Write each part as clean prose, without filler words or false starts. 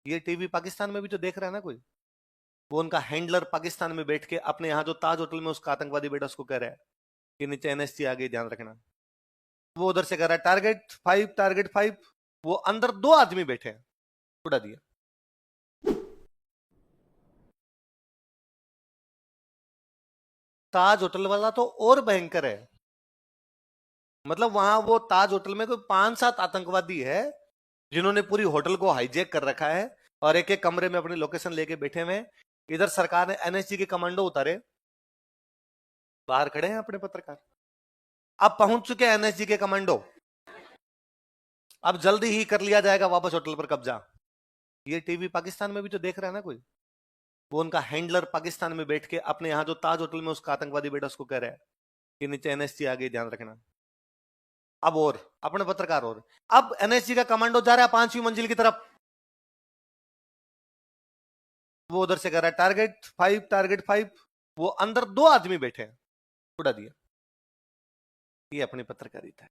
ये टीवी पाकिस्तान में भी तो देख रहा है ना कोई। वो उनका हैंडलर पाकिस्तान में बैठ के अपने यहाँ जो ताज होटल में उसका आतंकवादी बेटा उसको कह रहा है कि नीचे एनएसजी आ गई, ध्यान रखना। वो उधर से कह रहा है टारगेट 5, टारगेट 5। वो अंदर 2 आदमी बैठे हैं, उड़ा दिया। ताज होटल वाला तो और भयंकर है। मतलब वहां वो ताज होटल में कोई 5-7 आतंकवादी है जिन्होंने पूरी होटल को हाईजैक कर रखा है और एक एक कमरे में अपनी लोकेशन लेके बैठे हुए हैं। इधर सरकार ने एनएसजी के कमांडो उतारे, बाहर खड़े हैं अपने पत्रकार। अब पहुंच चुके हैं एनएसजी के कमांडो। अब जल्दी ही कर लिया जाएगा वापस होटल पर कब्जा। ये टीवी पाकिस्तान में भी तो देख रहा है ना कोई। वो उनका हैंडलर पाकिस्तान में बैठ के अपने यहाँ जो ताज होटल में उसका आतंकवादी बेटा उसको कह रहा है कि नीचे एनएसजी आ गई, ध्यान रखना। अब और अपने पत्रकार और अब एनएसजी का कमांडो जा रहा है 5वीं मंजिल की तरफ। वो उधर से कह रहा है टारगेट 5, टारगेट 5। वो अंदर 2 आदमी बैठे हैं, उड़ा दिया। ये अपनी पत्रकारिता है।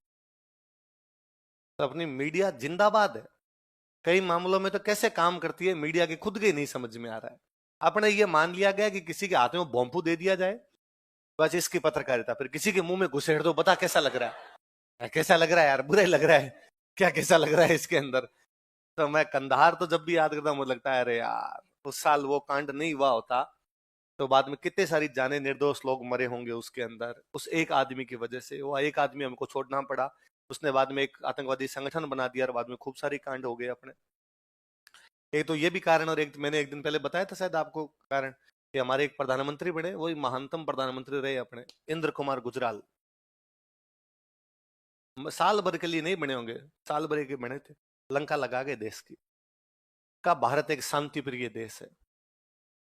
तो अपनी मीडिया जिंदाबाद है। कई मामलों में तो कैसे काम करती है मीडिया की खुद के नहीं समझ में आ रहा है। अपने ये मान लिया गया कि किसी के हाथ में बॉम्बू दे दिया जाए, बस इसकी पत्रकारिता। फिर किसी के मुंह में घुसेड़ दो, बता कैसा लग रहा है, कैसा लग रहा है यार, बुरा ही लग रहा है, क्या कैसा लग रहा है इसके अंदर। तो मैं कंधार तो जब भी याद करता हूं मुझे लगता है अरे यार उस साल वो कांड नहीं हुआ होता तो बाद में कितने सारी जाने निर्दोष लोग मरे होंगे उसके अंदर, उस एक आदमी की वजह से। वो एक आदमी हमको छोड़ना पड़ा, उसने बाद में एक आतंकवादी संगठन बना दिया और बाद में खूब सारी कांड हो गए अपने। एक तो ये भी कारण, और एक मैंने एक दिन पहले बताया था शायद आपको कारण, कि हमारे एक प्रधानमंत्री बने, वही महानतम प्रधानमंत्री रहे अपने, इंद्र कुमार गुजराल। साल भर के लिए नहीं बने होंगे, साल भर के बने थे, लंका लगा गए देश की। का भारत एक शांति प्रिय देश है,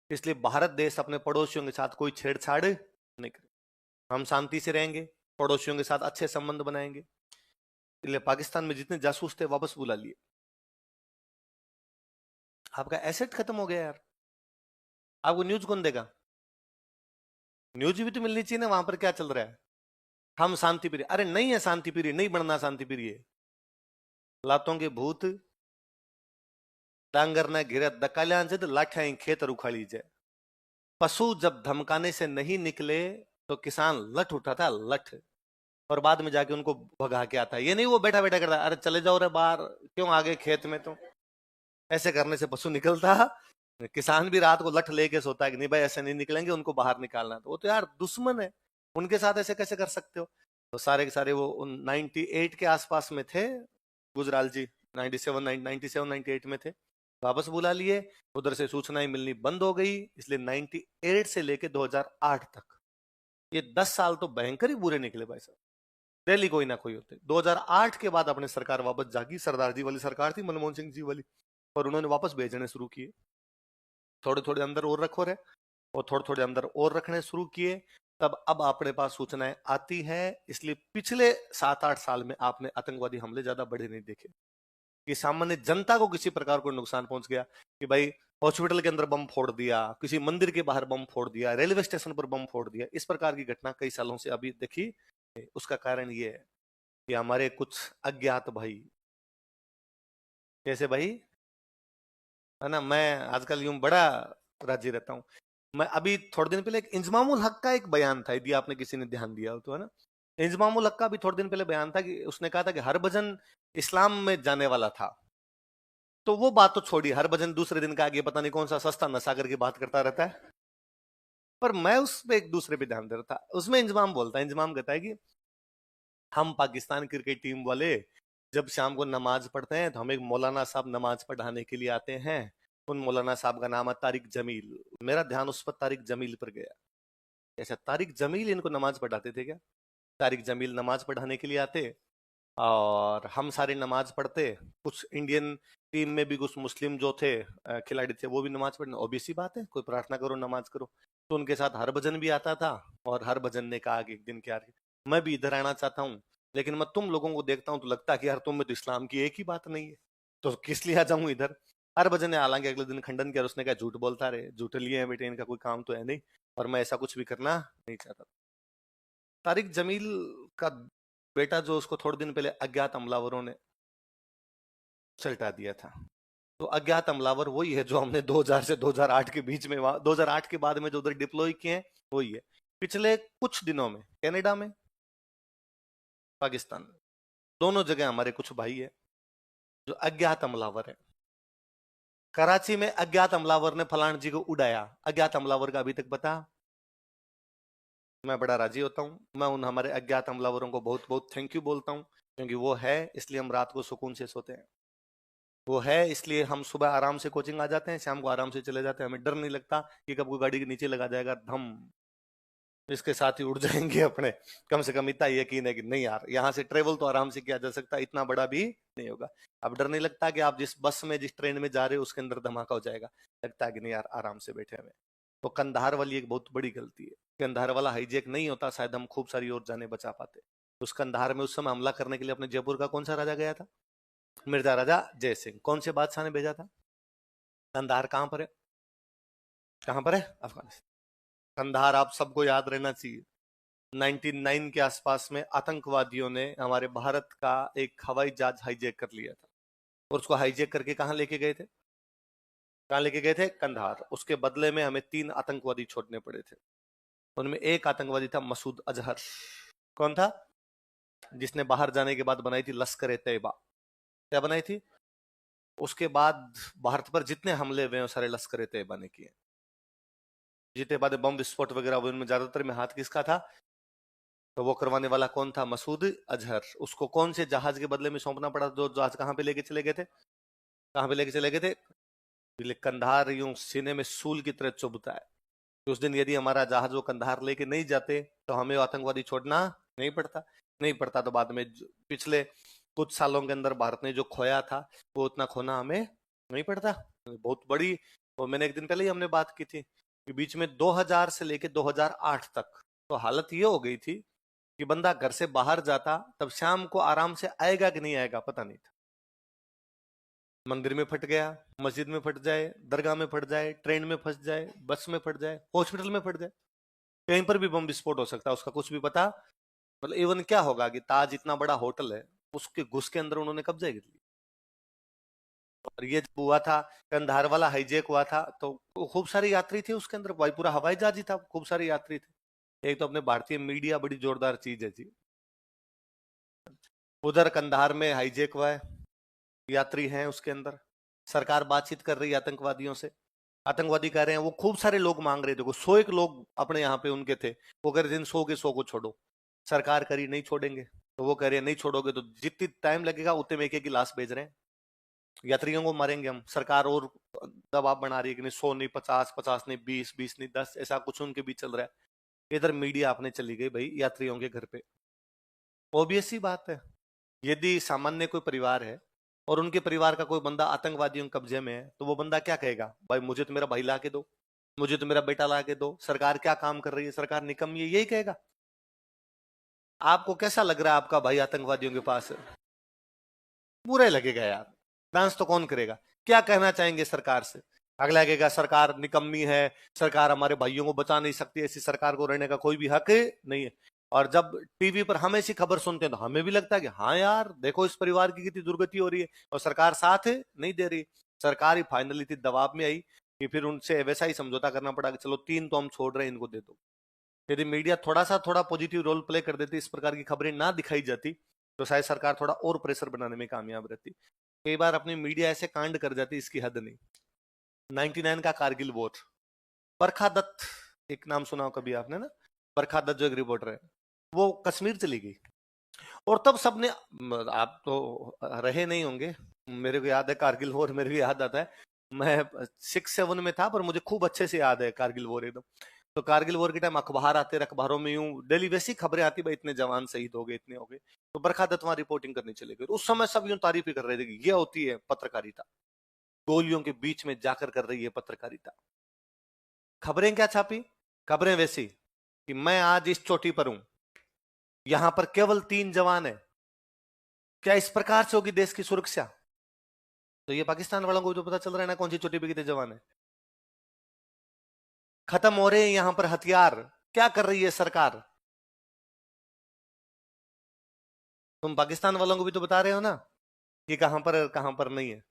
इसलिए भारत देश अपने पड़ोसियों के साथ कोई छेड़छाड़ नहीं करे। हम शांति से रहेंगे, पड़ोसियों के साथ अच्छे संबंध बनाएंगे। इसलिए पाकिस्तान में जितने जासूस थे वापस बुला लिए। आपका एसेट खत्म हो गया यार, आपको न्यूज कौन देगा? न्यूज भी तो मिलनी चाहिए ना, वहां पर क्या चल रहा है। हम शांति प्रिय, अरे नहीं है शांति प्रिय, नहीं बनना शांति प्रिय। लातों के भूत डांगर न घिरत दकाल्यांचे तो लाठ्या खेत रुखाड़ी जाए। पशु जब धमकाने से नहीं निकले तो किसान लठ उठा था, लठ, और बाद में जाके उनको भगा के आता है। ये नहीं वो बैठा बैठा करता अरे चले जाओ रे बाहर, क्यों आगे खेत में तो। ऐसे करने से पशु निकलता। किसान भी रात को लठ लेके सोता है कि नहीं भाई ऐसे नहीं निकलेंगे, उनको बाहर निकालना। तो वो तो यार दुश्मन है, उनके साथ ऐसे कैसे कर सकते हो। तो सारे के सारे वो 98 के आसपास में थे गुजराल जी, 97 97 98 में थे। वापस बुला लिए, उधर से सूचनाएं मिलनी बंद हो गई, इसलिए 98 से लेके 2008 तक ये 10 साल तो भयंकर ही बुरे निकले भाई साहब। डेली कोई ना कोई होते। 2008 के बाद अपने सरकार वापस जागी, सरदार जी वाली सरकार थी, मनमोहन सिंह जी वाली, और उन्होंने वापस भेजने शुरू किए। थोड़े थोड़े अंदर और रखो रहे, और थोड़े थोड़े अंदर और रखने शुरू किए। तब अब अपने पास सूचनाएं आती है। इसलिए पिछले 7-8 साल में आपने आतंकवादी हमले ज्यादा बड़े नहीं देखे कि सामान्य जनता को किसी प्रकार को नुकसान पहुंच गया, कि भाई हॉस्पिटल के अंदर बम फोड़ दिया, किसी मंदिर के बाहर बम फोड़ दिया, रेलवे स्टेशन पर बम फोड़ दिया। इस प्रकार की घटना कई सालों से अभी देखी। उसका कारण ये है कि हमारे कुछ अज्ञात भाई, कैसे भाई, है ना, मैं आजकल यूं बड़ा राजी रहता हूं। मैं अभी थोड़े दिन पहले एक इंजमामुल हक का एक बयान था, यदि आपने किसी ने ध्यान दिया हो तो, है ना। इंजमामुल हक का भी थोड़े दिन पहले बयान था कि उसने कहा था कि हरभजन इस्लाम में जाने वाला था। तो वो बात तो छोड़ी, हरभजन दूसरे दिन का आगे पता नहीं कौन सा सस्ता नशा करके बात करता रहता है। पर मैं उस पे एक दूसरे पे ध्यान दे रहा था। उसमें इंजमाम बोलता है, इंजमाम कहता है कि हम पाकिस्तान क्रिकेट टीम वाले जब शाम को नमाज पढ़ते हैं तो हम एक मौलाना साहब नमाज पढ़ाने के लिए आते हैं। उन मौलाना साहब का नाम है तारिक जमील। मेरा ध्यान उस पर तारिक जमील पर गया। ऐसा तारिक जमील इनको नमाज पढ़ाते थे क्या? तारिक जमील नमाज पढ़ाने के लिए आते और हम सारे नमाज पढ़ते। कुछ इंडियन टीम में भी कुछ मुस्लिम जो थे खिलाड़ी थे, वो भी नमाज पढ़ने, ओबीसी बात है, कोई प्रार्थना करो नमाज करो। तो उनके साथ हरभजन भी आता था। और हरभजन ने कहा कि एक दिन क्या, मैं भी इधर आना चाहता हूँ, लेकिन मैं तुम लोगों को देखता हूँ तो लगता है कि यार तुम में तो इस्लाम की एक ही बात नहीं है, तो किस लिए आ जाऊं इधर। हरभजन ने हालांकि अगले दिन खंडन किया, उसने कहा झूठ बोलता रहे, झूठ लिए हैं बेटे, इनका कोई काम तो है नहीं, और मैं ऐसा कुछ भी करना नहीं चाहता। तारिक जमील का बेटा जो, उसको थोड़े दिन पहले अज्ञात हमलावरों ने सल्टा दिया था। तो अज्ञात हमलावर वही है जो हमने 2000 से 2008 के बीच में, 2008 के बाद में जो उधर डिप्लॉय किए हैं वही है। पिछले कुछ दिनों में कनाडा में, पाकिस्तान में, दोनों जगह हमारे कुछ भाई है जो अज्ञात हमलावर है। कराची में अज्ञात हमलावर ने फलान जी को उड़ाया, अज्ञात हमलावर का अभी तक पता। मैं बड़ा राजी होता हूं, मैं उन हमारे अज्ञात हमलावरों को बहुत बहुत थैंक यू बोलता हूं, क्योंकि वो है इसलिए हम रात को सुकून से सोते हैं, वो है इसलिए हम सुबह आराम से कोचिंग आ जाते हैं, शाम को आराम से चले जाते हैं, हमें डर नहीं लगता कि कब कोई गाड़ी के नीचे लगा जाएगा धम, इसके साथ ही उड़ जाएंगे अपने। कम से कम इतना यकीन है कि नहीं यार, यहाँ से ट्रेवल तो आराम से किया जा सकता है, इतना बड़ा भी नहीं होगा। अब डर नहीं लगता कि आप जिस बस में जिस ट्रेन में जा रहे हो उसके अंदर धमाका हो जाएगा, लगता है कि नहीं यार आराम से बैठे हमें। तो कंधार वाली एक बहुत बड़ी गलती है, कंधार वाला हाईजेक नहीं होता शायद हम खूब सारी और जाने बचा पाते। उस कंधार में उस समय हमला करने के लिए अपने जयपुर का कौन सा राजा गया था? मिर्जा राजा जय सिंह। कौन से बादशाह ने भेजा था? कंधार कहां पर है? कहां पर है? अफगानिस्तान। कंधार आप सबको याद रहना चाहिए, 99 के आसपास में आतंकवादियों ने हमारे भारत का एक हवाई जहाज हाईजैक कर लिया था, और उसको हाईजैक करके कहां लेके गए थे? कहां लेके गए थे? कंधार। उसके बदले में हमें 3 आतंकवादी छोड़ने पड़े थे। उनमें एक आतंकवादी था मसूद अजहर। कौन था? जिसने बाहर जाने के बाद बनाई थी लश्कर ए तैयबा। क्या बनाई थी? उसके बाद भारत पर जितने हमले हुए हैं सारे लश्कर ए तैयबा ने किए। जितने बाद बम विस्फोट वगैरह हुए उनमें ज्यादातर में हाथ किसका था? तो वो करवाने वाला कौन था? मसूद अजहर। उसको कौन से जहाज के बदले में सौंपना पड़ा? जो जहाज कहां पे लेके चले गए थे? कहां पे लेके चले गए थे? कंधार यूं सीने में सूल की तरह चुभता है कि उस दिन यदि हमारा जहाज वो कंधार लेके नहीं जाते तो हमें आतंकवादी छोड़ना नहीं पड़ता। नहीं पड़ता तो बाद में पिछले कुछ सालों के अंदर भारत ने जो खोया था वो उतना खोना हमें नहीं पड़ता। बहुत बड़ी, वो मैंने एक दिन पहले ही हमने बात की थी कि बीच में 2000 से लेके 2008 तक तो हालत ये हो गई थी कि बंदा घर से बाहर जाता तब शाम को आराम से आएगा कि नहीं आएगा पता नहीं था। मंदिर में फट गया, मस्जिद में फट जाए, दरगाह में फट जाए, ट्रेन में फंस जाए, बस में फट जाए, हॉस्पिटल में फट जाए, कहीं पर भी बम विस्फोट हो सकता है, उसका कुछ भी पता। मतलब इवन क्या होगा कि ताज इतना बड़ा होटल है, उसके घुस के अंदर उन्होंने कब्जा कर लिया। और ये जब हुआ था, कंधार वाला हाईजेक हुआ था, तो खूब सारे यात्री थे उसके अंदर, भाई पूरा हवाई जहाज ही था, खूब सारे यात्री थे। एक तो अपने भारतीय मीडिया बड़ी जोरदार चीज है जी। उधर कंधार में हाईजेक हुआ है, यात्री हैं उसके अंदर, सरकार बातचीत कर रही है आतंकवादियों से। आतंकवादी कह रहे हैं, वो खूब सारे लोग मांग रहे थे, 100 लोग अपने यहाँ पे उनके थे, वो कह रहे थे 100 के 100 को छोड़ो। सरकार करी नहीं छोड़ेंगे, तो वो कह रहे हैं नहीं छोड़ोगे तो जितनी टाइम लगेगा उतने में एक एक गिलास भेज रहे हैं, यात्रियों को मारेंगे हम। सरकार और दबाव बना रही है कि नहीं 100 नहीं, 50, 50 नहीं, 20, 20 नहीं, 10, ऐसा कुछ उनके बीच चल रहा है। इधर मीडिया अपने चली गई भाई यात्रियों के घर पे। ऑब्वियस सी बात है, यदि सामान्य कोई परिवार है और उनके परिवार का कोई बंदा आतंकवादियों के कब्जे में है तो वो बंदा क्या कहेगा? भाई मुझे तो मेरा भाई ला के दो, मुझे तो मेरा बेटा ला के दो, सरकार क्या काम कर रही है, सरकार निकम्मी है, यही कहेगा। आपको कैसा लग रहा है आपका भाई आतंकवादियों के पास है? बुरा ही लगेगा यार, डांस तो कौन करेगा। क्या कहना चाहेंगे सरकार से? अगला कहेगा सरकार निकम्मी है, सरकार हमारे भाइयों को बचा नहीं सकती, ऐसी सरकार को रहने का कोई भी हक नहीं है। और जब टीवी पर हम ऐसी खबर सुनते हैं तो हमें भी लगता है कि हाँ यार देखो इस परिवार की कितनी दुर्गति हो रही है, और सरकार साथ नहीं दे रही। सरकार ही फाइनली इतनी दबाव में आई कि फिर उनसे वैसा ही समझौता करना पड़ा कि चलो 3 तो हम छोड़ रहे हैं, इनको दे दो। यदि मीडिया थोड़ा पॉजिटिव रोल प्ले कर देती, इस प्रकार की खबरें ना दिखाई जाती, तो शायद सरकार थोड़ा और प्रेशर बनाने में कामयाब रहती। कई बार अपनी मीडिया ऐसे कांड कर जाती इसकी हद नहीं। 99 का कारगिल वॉर, बरखा दत्त, एक नाम सुना हो कभी आपने ना? बरखा दत्त जो एक रिपोर्टर है, वो कश्मीर चली गई, और तब सबने, आप तो रहे नहीं होंगे, मेरे को याद है कारगिल वॉर, मेरे को याद आता है, मैं 6-7 में था, पर मुझे खूब अच्छे से याद है कारगिल वॉर एकदम। तो कारगिल वॉर के टाइम अखबार आते, अखबारों में यूं डेली वैसी खबरें आती, भाई इतने जवान शहीद हो गए, इतने हो गए। तो बरखा दत्त वहां रिपोर्टिंग करने चले गए, उस समय सब यूं तारीफ ही कर रहे थे कि ये होती है पत्रकारिता, गोलियों के बीच में जाकर कर रही है पत्रकारिता। खबरें क्या छापी? खबरें वैसी कि मैं आज इस चोटी पर हूं, यहां पर केवल 3 जवान है, क्या इस प्रकार से होगी देश की सुरक्षा? तो ये पाकिस्तान वालों को तो पता चल रहा है ना कौन सी चोटी पे कितने जवान है। खत्म हो रहे हैं यहां पर हथियार, क्या कर रही है सरकार? तुम पाकिस्तान वालों को भी तो बता रहे हो ना कि कहां पर नहीं है।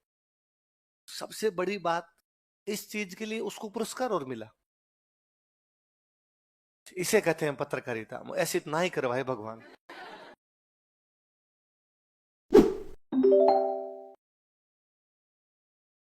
सबसे बड़ी बात, इस चीज के लिए उसको पुरस्कार और मिला। इसे कहते हैं पत्रकारिता। ऐसे ना ही करवाए भगवान।